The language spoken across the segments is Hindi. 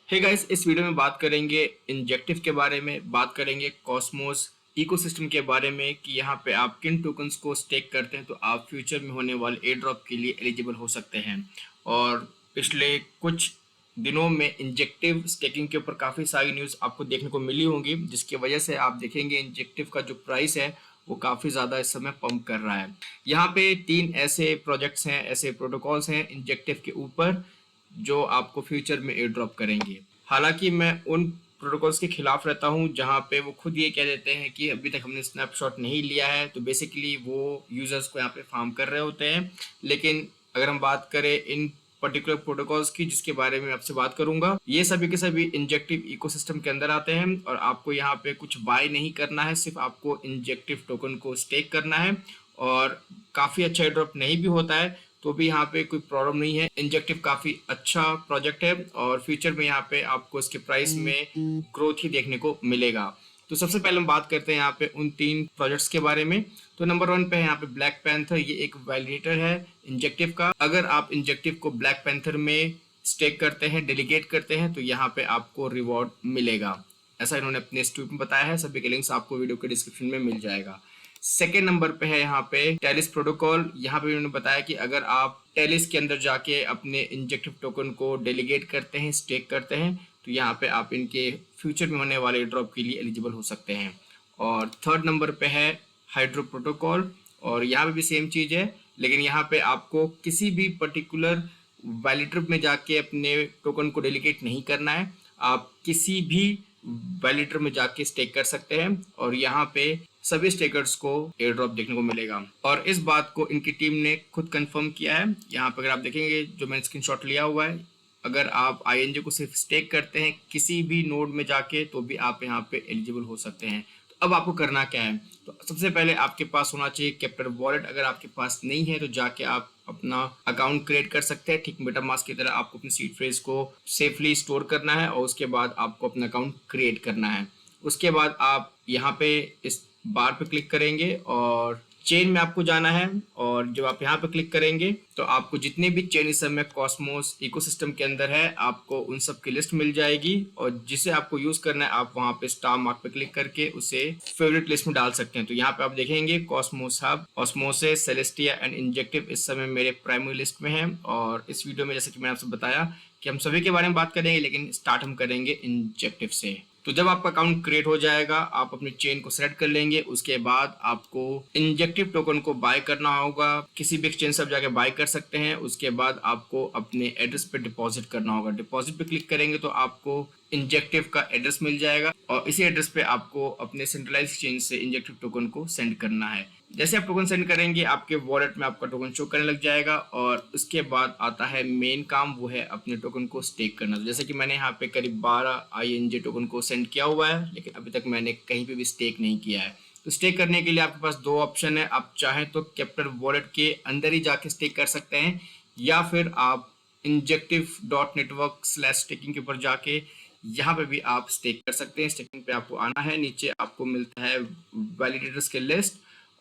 हे गाइस, इस वीडियो में बात करेंगे इंजेक्टिव के बारे में, बात करेंगे कॉस्मोस इकोसिस्टम के बारे में कि यहाँ पे आप किन टोकन्स को स्टेक करते हैं तो आप फ्यूचर में होने वाले एयर ड्रॉप के लिए एलिजिबल हो सकते हैं। और पिछले कुछ दिनों में इंजेक्टिव स्टेकिंग के ऊपर काफ़ी सारी न्यूज़ आपको देखने को मिली होंगी, जिसकी वजह से आप देखेंगे इंजेक्टिव का जो प्राइस है वो काफ़ी ज़्यादा इस समय पंप कर रहा है। यहाँ पे 3 ऐसे प्रोजेक्ट्स हैं, ऐसे प्रोटोकॉल्स हैं इंजेक्टिव के ऊपर जो आपको फ्यूचर में एयर ड्रॉप करेंगे। हालांकि मैं उन प्रोटोकॉल्स के खिलाफ रहता हूं जहां पे वो खुद ये कह देते हैं कि अभी तक हमने स्नैपशॉट नहीं लिया है, तो बेसिकली वो यूजर्स को यहाँ पे फार्म कर रहे होते हैं। लेकिन अगर हम बात करें इन पर्टिकुलर प्रोटोकॉल्स की जिसके बारे में आपसे बात करूंगा, ये सभी के सभी इंजेक्टिव इकोसिस्टम के अंदर आते हैं और आपको यहाँ पे कुछ बाय नहीं करना है, सिर्फ आपको इंजेक्टिव टोकन को स्टेक करना है। और काफ़ी अच्छा एयरड्रॉप नहीं भी होता है तो भी यहाँ पे कोई प्रॉब्लम नहीं है। इंजेक्टिव काफ़ी अच्छा प्रोजेक्ट है और फ्यूचर में यहाँ पे आपको इसके प्राइस में ग्रोथ ही देखने को मिलेगा। तो सबसे पहले हम बात करते हैं यहाँ पे उन 3 प्रोजेक्ट्स के बारे में। तो नंबर 1 पे है यहाँ पे ब्लैक पैंथर। ये एक वैलिडेटर है इंजेक्टिव का। अगर आप इंजेक्टिव को ब्लैक पैंथर में स्टेक करते हैं, डेलीगेट करते हैं, तो यहाँ पे आपको रिवॉर्ड मिलेगा। ऐसा इन्होंने अपने ट्वीट में बताया है। सभी के लिंक्स आपको वीडियो के डिस्क्रिप्शन में मिल जाएगा। सेकेंड नंबर पे है यहाँ पे टेलिस प्रोटोकॉल। यहाँ पे उन्होंने बताया कि अगर आप टेलिस के अंदर जाके अपने इंजेक्टिव टोकन को डेलीगेट करते हैं, स्टेक करते हैं, तो यहाँ पे आप इनके फ्यूचर में होने वाले ड्रॉप के लिए एलिजिबल हो सकते हैं। और थर्ड नंबर पे है हाइड्रो प्रोटोकॉल और यहाँ पे भी सेम चीज़ है, लेकिन यहाँ पे आपको किसी भी पर्टिकुलर वैलिडेटर में जाके अपने टोकन को डेलीगेट नहीं करना है। आप किसी भी वैलिडेटर में जाके स्टेक कर सकते हैं और यहाँ पे सभी स्टेकर्स को एयर ड्रॉप देखने को मिलेगा। और इस बात को इनकी टीम ने खुद कंफर्म किया है। यहाँ पर अगर आप देखेंगे जो मैंने स्क्रीनशॉट लिया हुआ है, अगर आप INJ को सिर्फ स्टेक करते हैं किसी भी नोड में जाके तो भी आप यहाँ पे एलिजिबल हो सकते हैं। तो अब आपको करना क्या है? तो सबसे पहले आपके पास होना चाहिए कैप्टर वॉलेट। अगर आपके पास नहीं है तो जाके आप अपना अकाउंट क्रिएट कर सकते हैं। ठीक मेटामास्क की तरह आपको अपनी सीड फ्रेज को सेफली स्टोर करना है और उसके बाद आपको अपना अकाउंट क्रिएट करना है। उसके बाद आप यहाँ पे इस बार पे क्लिक करेंगे और चेन में आपको जाना है। और जब आप यहाँ पे क्लिक करेंगे तो आपको जितने भी चेन इस समय कॉस्मोस इकोसिस्टम के अंदर है आपको उन सब की लिस्ट मिल जाएगी और जिसे आपको यूज करना है आप वहाँ पे स्टार मार्क पे क्लिक करके उसे फेवरेट लिस्ट में डाल सकते हैं। तो यहाँ पे आप देखेंगे Cosmos hub, osmosis, Celestia and injective इस समय मेरे प्राइमरी लिस्ट में है। और इस वीडियो में जैसे कि मैंने आपसे बताया कि हम सभी के बारे में बात करेंगे, लेकिन स्टार्ट हम करेंगे इंजेक्टिव से। तो जब आपका अकाउंट क्रिएट हो जाएगा आप अपनी चेन को सेलेक्ट कर लेंगे। उसके बाद आपको इंजेक्टिव टोकन को बाय करना होगा। किसी भी एक्सचेंज से आप जाके बाय कर सकते हैं। उसके बाद आपको अपने एड्रेस पे डिपॉजिट करना होगा। डिपॉजिट पे क्लिक करेंगे तो आपको इंजेक्टिव का एड्रेस मिल जाएगा और इसी एड्रेस पे आपको अपने सेंट्रलाइज एक्सचेंज से इंजेक्टिव टोकन को सेंड करना है। जैसे आप टोकन सेंड करेंगे आपके वॉलेट में आपका टोकन शो करने लग जाएगा और उसके बाद आता है मेन काम, वो है अपने टोकन को स्टेक करना। तो जैसे कि मैंने यहाँ पे करीब 12 INJ टोकन को सेंड किया हुआ है, लेकिन अभी तक मैंने कहीं पे भी स्टेक नहीं किया है। तो स्टेक करने के लिए आपके पास 2 ऑप्शन है। आप चाहें तो कैप्टर वॉलेट के अंदर ही जाके स्टेक कर सकते हैं या फिर आप injective.network/staking के ऊपर जाके यहाँ पे भी आप स्टेक कर सकते हैं। स्टेकिंग पे आपको आना है, नीचे आपको मिलता है वैलिडेटर्स के लिस्ट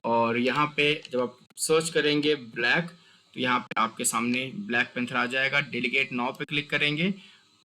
और यहाँ पे जब आप सर्च करेंगे ब्लैक तो यहाँ पे आपके सामने ब्लैक पैंथर आ जाएगा। डेलीगेट नाउ पे क्लिक करेंगे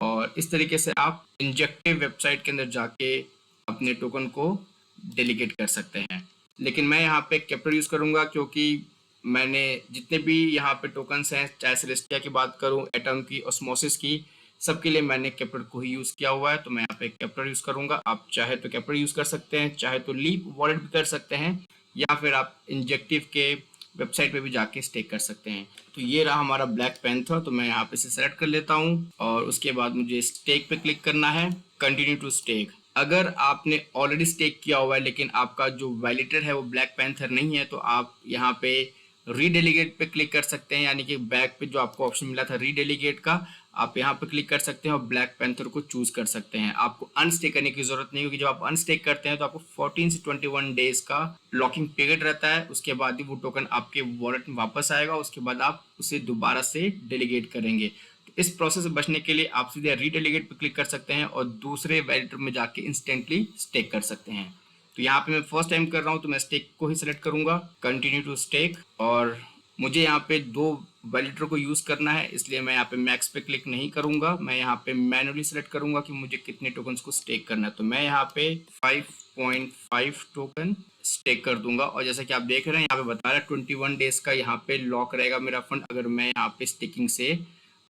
और इस तरीके से आप इंजेक्टिव वेबसाइट के अंदर जाके अपने टोकन को डेलीगेट कर सकते हैं। लेकिन मैं यहाँ पे कैप्टर यूज़ करूँगा क्योंकि मैंने जितने भी यहाँ पे टोकन्स हैं, चाहे सेलेस्टिया की बात करूँ, एटम की, ऑस्मोसिस की, सबके लिए मैंने कैप्टर को ही यूज़ किया हुआ है। तो मैं यहाँ पे कैप्टर यूज़ करूँगा। आप चाहे तो कैप्टर यूज़ कर सकते हैं, चाहे तो लीप वॉलेट भी कर सकते हैं या फिर आप इंजेक्टिव के वेबसाइट पे भी जाके स्टेक कर सकते हैं। तो ये रहा हमारा ब्लैक पैंथर। तो मैं यहाँ पे इसे सेलेक्ट कर लेता हूँ और उसके बाद मुझे स्टेक पे क्लिक करना है, कंटिन्यू टू स्टेक। अगर आपने ऑलरेडी स्टेक किया हुआ है लेकिन आपका जो वैलिडेटर है वो ब्लैक पैंथर नहीं है तो आप यहाँ पे रीडेलीगेट पे क्लिक कर सकते हैं, यानी कि बैक पे जो आपको ऑप्शन मिला था रीडेलीगेट का, आप यहाँ पे क्लिक कर सकते हैं और ब्लैक पैंथर को चूज कर सकते हैं। आपको अनस्टेक करने की जरूरत नहीं होगी। जब आप अनस्टेक करते हैं तो आपको 14 से 21 डेज का लॉकिंग पीरियड रहता है। उसके बाद ही वो टोकन आपके वॉलेट में वापस आएगा। उसके बाद आप उसे दोबारा से डेलीगेट करेंगे। तो इस प्रोसेस से बचने के लिए आप सीधे रीडेलीगेट पे क्लिक कर सकते हैं और दूसरे वैलिडेटर में जाके इंस्टेंटली स्टेक कर सकते हैं। तो यहाँ पे मैं फर्स्ट टाइम कर रहा हूँ तो मैं स्टेक को ही सिलेक्ट करूंगा, कंटिन्यू टू स्टेक। और मुझे यहाँ पे 2 वैलिडेटर को यूज़ करना है, इसलिए मैं यहाँ पे मैक्स पे क्लिक नहीं करूँगा। मैं यहाँ पे मैनुअली सेलेक्ट करूँगा कि मुझे कितने टोकन्स को स्टेक करना है। तो मैं यहाँ पे 5.5 टोकन स्टेक कर दूंगा और जैसा कि आप देख रहे हैं यहाँ पे बता रहा है 21 डेज का यहाँ पे लॉक रहेगा मेरा फंड, अगर मैं यहाँ पे स्टेकिंग से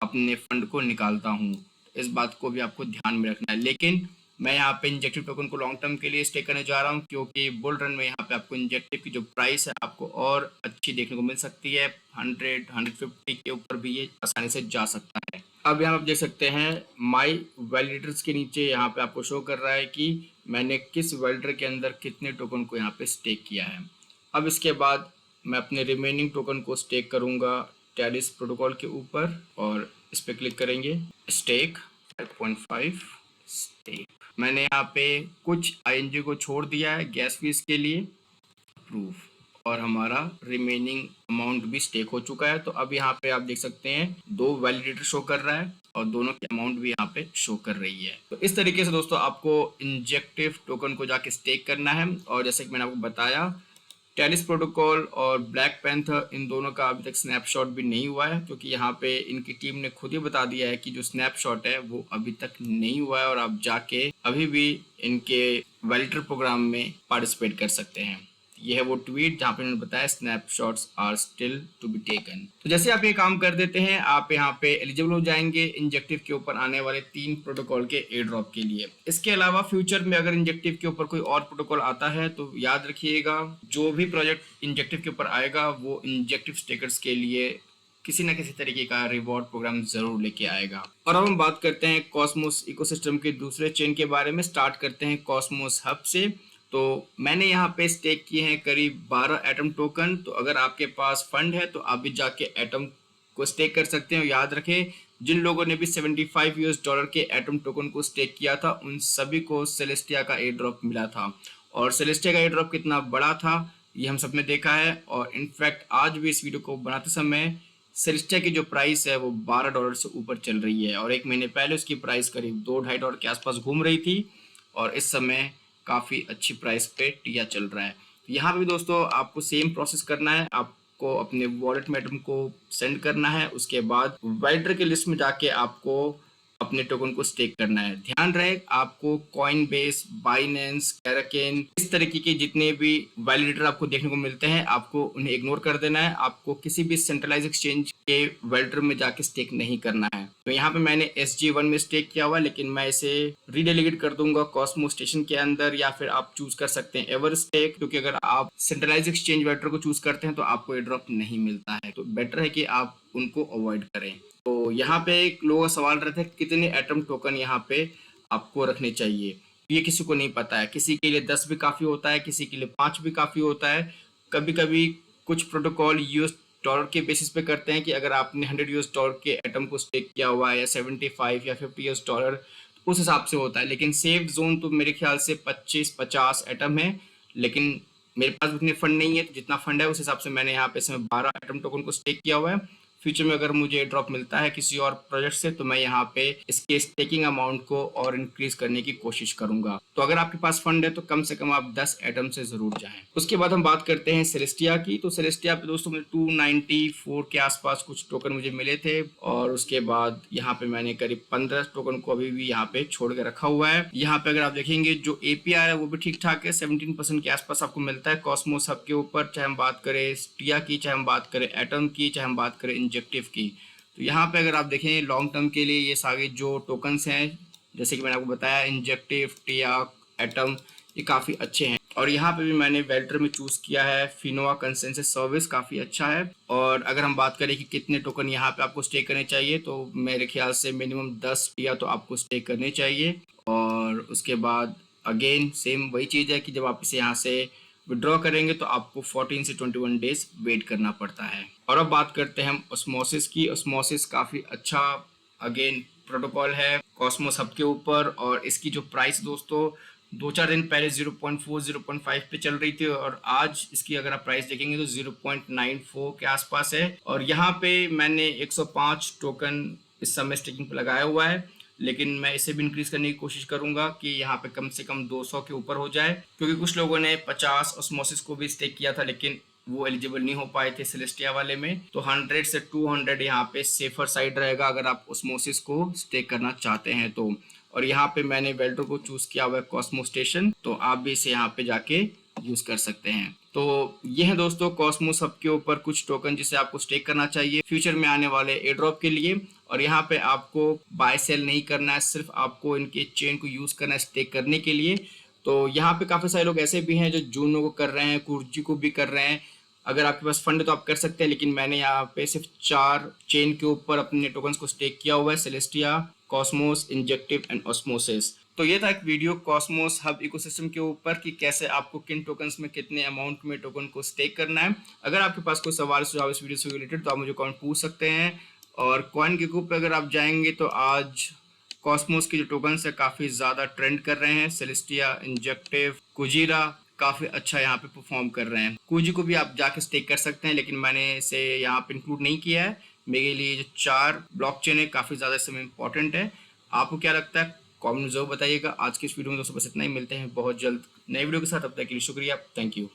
अपने फंड को निकालता हूँ। इस बात को भी आपको ध्यान में रखना है। लेकिन मैं यहाँ पे इंजेक्टिव टोकन को लॉन्ग टर्म के लिए स्टे करने जा रहा हूँ, क्योंकि बुल रन में यहाँ पे आपको इंजेक्टिव की जो प्राइस है आपको और अच्छी देखने को मिल सकती है। 100-150 के ऊपर भी ये आसानी से जा सकता है। अब यहाँ आप देख सकते हैं माई वैलिडेटर्स के नीचे यहाँ पे आपको शो कर रहा है कि मैंने किस वैलिडेटर के अंदर कितने टोकन को यहाँ पे स्टेक किया है। अब इसके बाद मैं अपने रिमेनिंग टोकन को स्टेक करूँगा टैलिस प्रोटोकॉल के ऊपर और इस पर क्लिक करेंगे। Stake 5.5 stake. मैंने यहाँ पे कुछ ING को छोड़ दिया है गैस फीस के लिए, अप्रूव, और हमारा रिमेनिंग अमाउंट भी स्टेक हो चुका है। तो अब यहाँ पे आप देख सकते हैं 2 वैलिडेटर शो कर रहा है और दोनों की अमाउंट भी यहाँ पे शो कर रही है। तो इस तरीके से दोस्तों आपको इंजेक्टिव टोकन को जाके स्टेक करना है। और जैसे कि मैंने आपको बताया टैलिस प्रोटोकॉल और ब्लैक पैंथर इन दोनों का अभी तक स्नैपशॉट भी नहीं हुआ है, क्योंकि यहाँ पे इनकी टीम ने खुद ही बता दिया है कि जो स्नैपशॉट है वो अभी तक नहीं हुआ है और आप जाके अभी भी इनके वैलिडेटर प्रोग्राम में पार्टिसिपेट कर सकते हैं। ये है वो ट्वीट जहाँ पे उन्होंने बताया snapshots are still to be taken. तो जैसे आप ये काम कर देते हैं आप यहाँ पे एलिजिबल हो जाएंगे इंजेक्टिव के ऊपर आने वाले 3 प्रोटोकॉल के एयर ड्रॉप के लिए। इसके अलावा फ्यूचर में अगर इंजेक्टिव के ऊपर कोई और प्रोटोकॉल आता है तो याद रखिएगा जो भी प्रोजेक्ट इंजेक्टिव के ऊपर आएगा वो इंजेक्टिव स्टेकर्स के लिए किसी न किसी तरीके का रिवॉर्ड प्रोग्राम जरूर लेके आएगा। और अब हम बात करते हैं कॉस्मोस इकोसिस्टम के दूसरे चेन के बारे में। स्टार्ट करते हैं कॉस्मोस हब से। तो मैंने यहाँ पे स्टेक किए हैं करीब 12 एटम टोकन। तो अगर आपके पास फंड है तो आप भी जाके एटम को स्टेक कर सकते हैं। याद रखें जिन लोगों ने भी $75 के एटम टोकन को स्टेक किया था उन सभी को सेलेस्टिया का एयर ड्रॉप मिला था। और सेलेस्टिया का एयर ड्रॉप कितना बड़ा था ये हम सब ने देखा है। और इनफैक्ट आज भी इस वीडियो को बनाते समय सेलेस्टिया की जो प्राइस है वो $12 से ऊपर चल रही है और एक महीने पहले उसकी प्राइस करीब $2-2.5 के आसपास घूम रही थी और इस समय काफ़ी अच्छी प्राइस पे टिया चल रहा है। तो यहाँ पे भी दोस्तों आपको सेम प्रोसेस करना है। आपको अपने वॉलेट में एटम को सेंड करना है, उसके बाद वैलिडेटर के लिस्ट में जाके आपको अपने टोकन को स्टेक करना है। ध्यान रहे आपको कॉइनबेस, बाइनेंस, कैराकेन इस तरीके के जितने भी वैलिडेटर आपको देखने को मिलते हैं आपको उन्हें इग्नोर कर देना है। आपको किसी भी सेंट्रलाइज एक्सचेंज के वैलिडेटर में जाके स्टेक नहीं करना है। तो यहाँ पे मैंने SG1 में स्टेक किया हुआ, लेकिन मैं इसे रीडेलीगेट कर दूंगा कॉस्मो स्टेशन के अंदर, या फिर आप चूज कर सकते हैं एवर स्टेक, क्योंकि अगर आप सेंट्रलाइज एक्सचेंज वैलिडेटर को चूज करते हैं तो आपको एयर ड्रॉप नहीं मिलता है। तो बेटर है कि आप उनको अवॉइड करें। तो यहाँ पे एक लोगों का सवाल रहता है कितने एटम टोकन यहाँ पे आपको रखने चाहिए। ये किसी को नहीं पता है। किसी के लिए 10 भी काफ़ी होता है, किसी के लिए 5 भी काफ़ी होता है। कभी कभी कुछ प्रोटोकॉल $डॉलर के बेसिस पे करते हैं कि अगर आपने $100 के एटम को स्टेक किया हुआ है या 75 या $50 तो उस हिसाब से होता है। लेकिन सेफ जोन तो मेरे ख्याल से 25-50 एटम है, लेकिन मेरे पास उतने फंड नहीं है। तो जितना फंड है उस हिसाब से मैंने यहाँ पे इसमें 12 एटम टोकन को स्टेक किया हुआ है। फ्यूचर में अगर मुझे ड्रॉप मिलता है किसी और प्रोजेक्ट से तो मैं यहाँ पे इसके स्टेकिंग अमाउंट को और इंक्रीज करने की कोशिश करूंगा। तो अगर आपके पास फंड है तो कम से कम आप 10 एटम से जरूर जाएं। उसके बाद हम बात करते हैं सेलेस्टिया की। तो सेलेस्टिया पे दोस्तों मुझे 294 के आसपास कुछ टोकन मुझे मिले थे और उसके बाद यहाँ पे मैंने करीब 15 टोकन को अभी भी यहाँ पे छोड़ के रखा हुआ है। यहाँ पे अगर आप देखेंगे जो APR है वो भी ठीक ठाक है, 17% के आसपास आपको मिलता है कॉस्मोस हब के ऊपर। चाहे हम बात करें टिया की, चाहे हम बात करें एटम की, चाहे हम बात करें इंजेक्टिव की। तो यहाँ पे अगर आप देखें लॉन्ग टर्म के लिए ये सारे जो टोकन्स हैं जैसे कि मैंने आपको बताया इंजेक्टिव, टिया, एटम, ये काफ़ी अच्छे हैं। और यहाँ पे भी मैंने वैलिडेटर में चूज़ किया है फिनोआ कंसेंसस सर्विस, काफ़ी अच्छा है। और अगर हम बात करें कि कितने टोकन यहाँ पे आपको स्टे करने चाहिए तो मेरे ख्याल से मिनिमम 10 टिया तो आपको स्टे करने चाहिए। और उसके बाद अगेन सेम वही चीज़ है कि जब आप इसे यहाँ से विड्रॉ करेंगे तो आपको 14 से 21 डेज वेट करना पड़ता है। और अब बात करते हैं हम ऑस्मोसिस की। ऑस्मोसिस काफ़ी अच्छा अगेन प्रोटोकॉल है कॉस्मोस हब के ऊपर और इसकी जो प्राइस दोस्तों 2-4 दिन पहले 0.4-0.5 पे चल रही थी और आज इसकी अगर आप प्राइस देखेंगे तो 0.94 के आसपास है। और यहाँ पे मैंने 105 टोकन इस समय स्टेकिंग पे लगाया हुआ है, लेकिन मैं इसे भी इंक्रीज करने की कोशिश करूंगा कि यहाँ पे कम से कम 200 के ऊपर हो जाए, क्योंकि कुछ लोगों ने 50 ऑस्मोसिस को भी स्टेक किया था लेकिन वो एलिजिबल नहीं हो पाए थे सेलेस्टिया वाले में। तो 100 से 200 यहाँ पे सेफर साइड रहेगा अगर आप ओस्मोसिस को स्टेक करना चाहते हैं तो। और यहाँ पे मैंने वेल्ट्रो को चूज किया हुआ है कॉस्मो स्टेशन, तो आप भी इसे यहाँ पे जाके यूज कर सकते हैं। तो ये है दोस्तों कॉस्मोस हब के ऊपर कुछ टोकन जिसे आपको स्टेक करना चाहिए फ्यूचर में आने वाले एयर ड्रॉप के लिए। और यहाँ पे आपको बाय सेल नहीं करना है, सिर्फ आपको इनके चेन को यूज करना है स्टेक करने के लिए। तो यहाँ पे काफी सारे लोग ऐसे भी हैं जो जूनो को कर रहे हैं, कुर्जी को भी कर रहे हैं। अगर आपके पास फंड है तो आप कर सकते हैं, लेकिन मैंने यहाँ पे सिर्फ 4 चेन के ऊपर अपने टोकन्स को स्टेक किया हुआ है, Celestia, Cosmos, injective and osmosis. तो ये था एक वीडियो कॉस्मोस हब इकोसिस्टम के ऊपर कि कैसे आपको किन टोकन्स में कितने अमाउंट में टोकन को स्टेक करना है। अगर आपके पास कोई सवाल सुझाव इस वीडियो से रिलेटेड तो आप मुझे कमेंट पूछ सकते हैं। और कॉइन के ग्रुप पे अगर आप जाएंगे तो आज कॉस्मोस के जो टोकन्स है काफ़ी ज़्यादा ट्रेंड कर रहे हैं। सेलेस्टिया, इंजेक्टिव, कुजीरा काफ़ी अच्छा यहाँ पे परफॉर्म कर रहे हैं। कुजी को भी आप जाके स्टेक कर सकते हैं, लेकिन मैंने इसे यहाँ पे इंक्लूड नहीं किया है। मेरे लिए जो 4 ब्लॉकचेन है काफ़ी ज़्यादा इस समय इंपॉर्टेंट है। आपको क्या लगता है कमेंट में जरूर बताइएगा। आज की इस वीडियो में दोस्तों बस इतना ही, मिलते हैं बहुत जल्द नए वीडियो के साथ। अब तक के लिए शुक्रिया, थैंक यू।